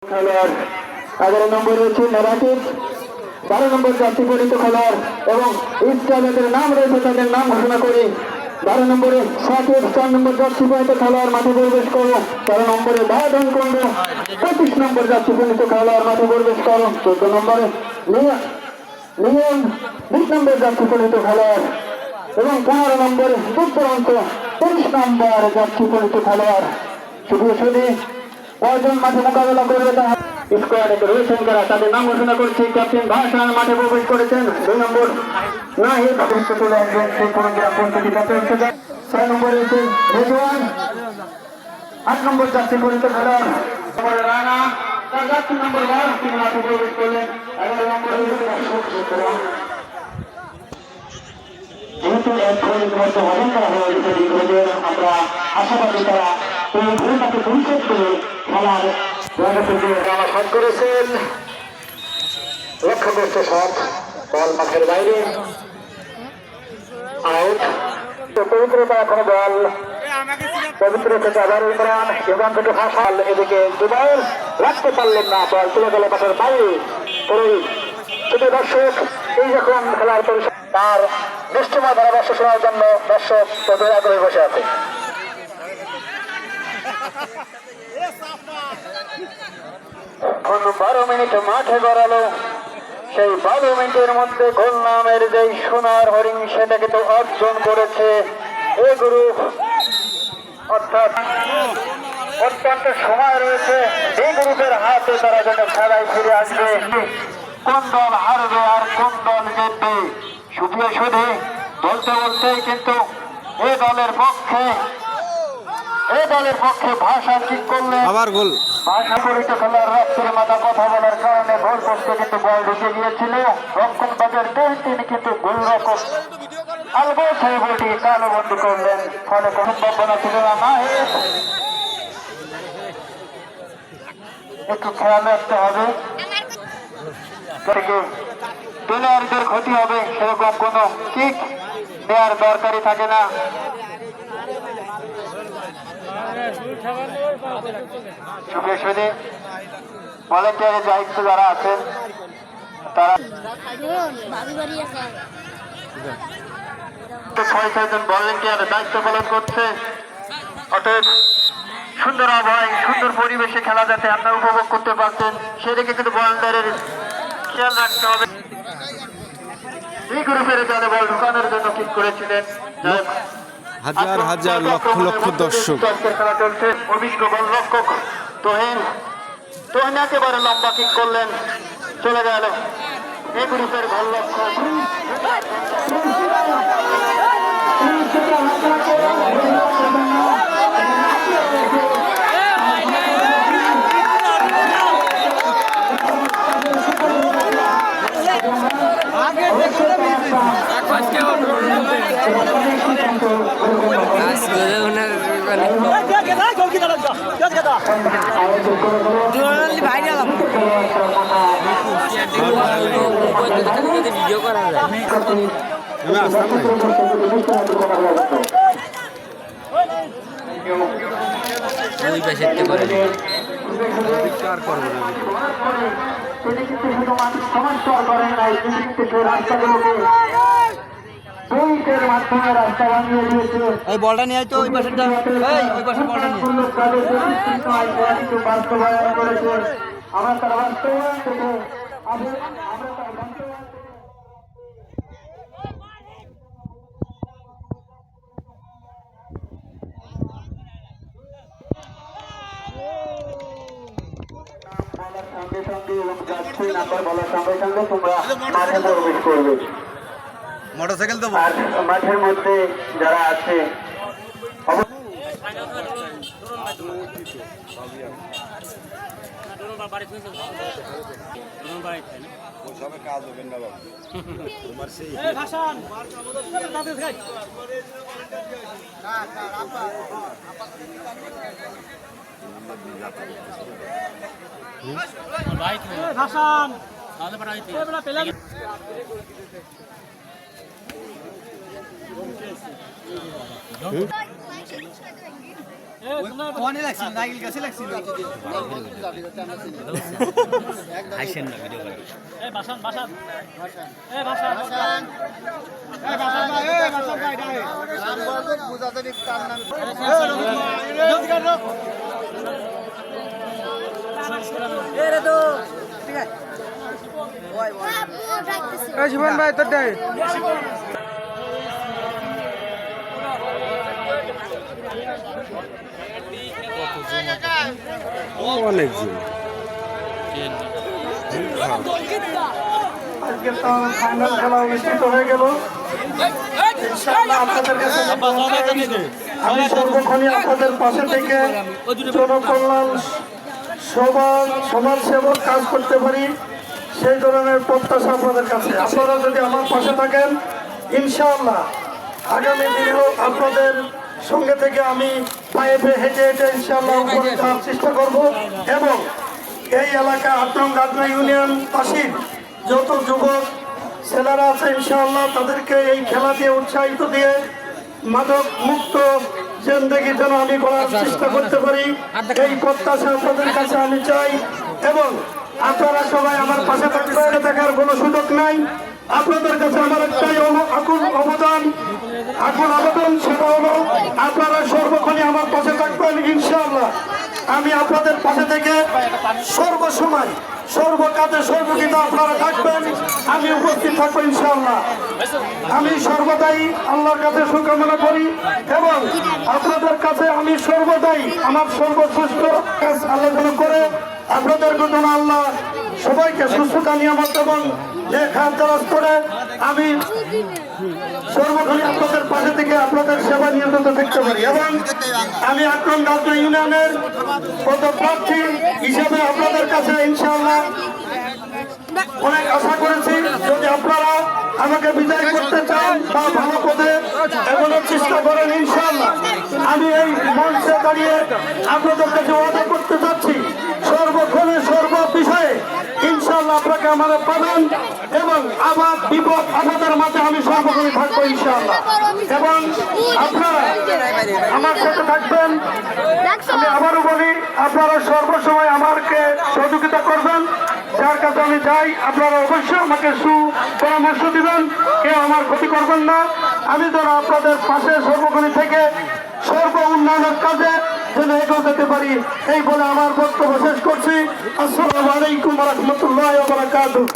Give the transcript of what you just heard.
খেলোয়াড় 11 নম্বর রয়েছে নেরাটিভ, 12 নম্বর জার্সি পরিহিত খেলোয়াড় এবং যাদের নাম রয়েছে তাদের নাম ঘোষণা করি। 12 নম্বরে সাকিব, 4 নম্বর জার্সি পরিহিত খেলোয়াড় মাঠে প্রবেশ করো। 13 নম্বরে বাদন কুণ্ড, 25 নম্বর জার্সি পরিহিত খেলোয়াড় মাঠে প্রবেশ করো। 14 নম্বরে নিয়ম, 20 নম্বর জার্সি পরিহিত খেলোয়াড় এবং 15 নম্বরে দুপুরান্ত 30 নম্বর জার্সি পরিহিত খেলোয়াড়। শুধু কয়জন মাঠে মোকাবেলা করবে তা স্কোয়াডে রয়েছেন কারা তাদের নাম ঘোষণা করছি। ক্যাপ্টেন ভাসান মাঠে প্রবেশ করেছেন। 2 নম্বর নাহিদ তুলে আসবেন সেই প্রোগ্রাম প্রস্তুতি চলছে। 6 নম্বর রয়েছে রেজওয়ান, 8 নম্বর জার্সি পরিহিত খেলোয়াড় রানা, তার জার্সি নম্বর 12 তিনি মাঠে প্রবেশ করলেন। 11 নম্বর যেহেতু ইতিমধ্যে হজম করা হয়েছে দীর্ঘদিন, আমরা আশাবাদী তারা এই ভুলটাকে পরিশোধ করে খেলার জায়গা থেকে শট করেছেন। লক্ষ্য করছে শট, বল মাঠের বাইরে, আউট। পবিত্রতা এখনো বল পবিত্র থেকে আবার ইমরান, ইমরান থেকে হাসাল, এদিকে দুবাইল রাখতে পারলেন না, বল তুলে গেল মাঠের বাইরে। শুধু দর্শক এই যখন খেলার পরিষদ তার দৃষ্টিময় ধারাভাষ্য শোনার জন্য দর্শক তাদের আগ্রহে বসে আছে। 12 মিনিট মাঠে গড়ালো। সেই 12 মিনিটের মধ্যে গোল নামের যে সোনার হরিণ সেটাকে তো অর্জন করেছে এ গ্রুপ, অর্থাৎ অত্যন্ত সময় রয়েছে এই গ্রুপের হাতে তারা যেন খেলায় ফিরে আসবে। কোন দল হারবে আর কোন দল জিতবে শুধু বলতে বলতেই কিন্তু এই দলের পক্ষে ভাষা ঠিক করলেন। আবার গোল ভাষা পরিচিত খেলার রক্তের মাথা কথা বলার কারণে গোল পোস্টে কিন্তু বল ঢুকে গিয়েছিল। রক্ষণ বাজার তিনি কিন্তু গোলরক্ষক আলবত সেই বলটি কালোবন্দী করলেন, ফলে কোনো সম্ভাবনা ছিল না। একটু খেয়াল রাখতে হবে, প্লেয়ারদের ক্ষতি হবে সেরকম কোনো কিক দেওয়ার দরকারই থাকে না। ভলেন্টিয়ারের দায়িত্ব যারা আছেন তারা 6-6 ভলেন্টিয়ার দায়িত্ব পালন করছে। অতএব সুন্দর আবহাওয়ায় সুন্দর পরিবেশে খেলা যাতে আপনারা উপভোগ করতে পারছেন সেদিকে কিন্তু ভলেন্টিয়ারের খেয়াল রাখতে হবে। এই গ্রুপের দলে বল ঢুকানোর জন্য ঠিক করেছিলেন হাজার হাজার লক্ষ লক্ষ দর্শক। খেলা চলছে। অভিজ্ঞ গোলরক্ষক তোহিন একেবারে লম্বা কিক করলেন, চলে গেল এই গ্রুপের গোলরক্ষক। ভিডিও করা যায় ওই পাশে করে এই বলটা নিয়ে তো ওই পাশে ওই পাশে বলটা নিয়ে বাস্তবায়ন করেছে। আমরা তার বাস্তবায়ন থেকে সঙ্গে সঙ্গে এবং যাচ্ছি নাম্বার বলার সঙ্গে সঙ্গে তোমরা মাঠে প্রবেশ করবে। মোটরসাইকেল তো আর মাঠের মধ্যে যারা আছে কাজ হবে না বাবু তোমার সেই হাসেন না ভিডিও করে জীবন ভাই তোর দেয় অনেক আজকে তো ফাইনাল খেলা অনুষ্ঠিত হয়ে গেল। ইনশাআল্লাহ আপনাদের কাছে আমি সর্বক্ষণই আপনাদের পাশে থেকে জনকল্যাণ সমাজ সেবক কাজ করতে পারি, সেই ধরনের প্রত্যাশা আপনাদের কাছে। আপনারা যদি আমার পাশে থাকেন ইনশাআল্লাহ আগামী দিনেও আপনাদের সঙ্গে থেকে আমি পায়ে হেঁটে হেঁটে ইনশাআল্লাহ উপরে যাওয়ার চেষ্টা করব এবং এই এলাকা ৮ নং গাজনা ইউনিয়ন পাশির যত যুবক ছেলেরা আছে ইনশাআল্লাহ তাদেরকে এই খেলা দিয়ে উৎসাহিত দিয়ে মাদক মুক্ত জিন্দেগি যেন আমি করার চেষ্টা করতে পারি, এই প্রত্যাশা আপনাদের কাছে আমি চাই। এবং আপনারা সবাই আমার পাশে থাকার কোনো সুযোগ নাই। আপনাদের কাছে আমার একটাই আকুল আবেদন সেটা হলো আপনারা সর্বক্ষণই আমার পাশে থাকবেন ইনশাআল্লাহ। আমি আপনাদের পাশে থেকে সর্বসময় সর্বকাজে সর্বকিত আপনারা থাকবেন, আমি উপস্থিত থাকবো ইনশাআল্লাহ। আমি সর্বদাই আল্লাহর কাছে শুকরানা করি এবং আপনাদের কাছে আমি সর্বদাই আমার সর্বশ্রেষ্ঠ কাজ আল্লাহ যেন করে আপনাদের জন্য আল্লাহ সবাইকে সুস্থতা নিয়ামত এবং লেখার দরাজ করে আমি সর্বক্ষণই আপনাদের পাশে থেকে আপনাদের সেবা নিয়ন্ত্রিত দেখতে পারি এবং আমি ৮ নং গাজনা ইউনিয়নের পদপ্রার্থী হিসেবে আপনাদের কাছে ইনশাআল্লাহ অনেক আশা করেছি। যদি আপনারা আমাকে বিদায় করতে চান বা ভালো পদে এগোনোর চেষ্টা করেন ইনশাআল্লাহ আমি এই মঞ্চে দাঁড়িয়ে আপনাদের কাছে ওয়াদা করতে চাচ্ছি সর্বক্ষণে সর্ব বিষয়ে ইনশাআল্লাহ আপনাকে আমার পাবেন এবং আবার বিপদ আপনাদের মাঝে আমি সর্বক্ষণে থাকবো ইনশাআল্লাহ এবং আপনারা আমার সাথে থাকবেন। আমি আবারও বলি আপনারা সর্বসময় আমাকে সহযোগিতা করবেন, যার কাছে আমি যাই আপনারা অবশ্যই আমাকে সুপরামর্শ দিবেন, কেউ আমার ক্ষতি করবেন না। আমি যেন আপনাদের পাশে সর্বক্ষণে থেকে সর্ব উন্নয়নের কাজে যেন এগিয়ে যেতে পারি, এই বলে আমার বক্তব্য শেষ করছি। আসসালামু আলাইকুম ওয়া রাহমাতুল্লাহি ওয়া বারাকাতুহু।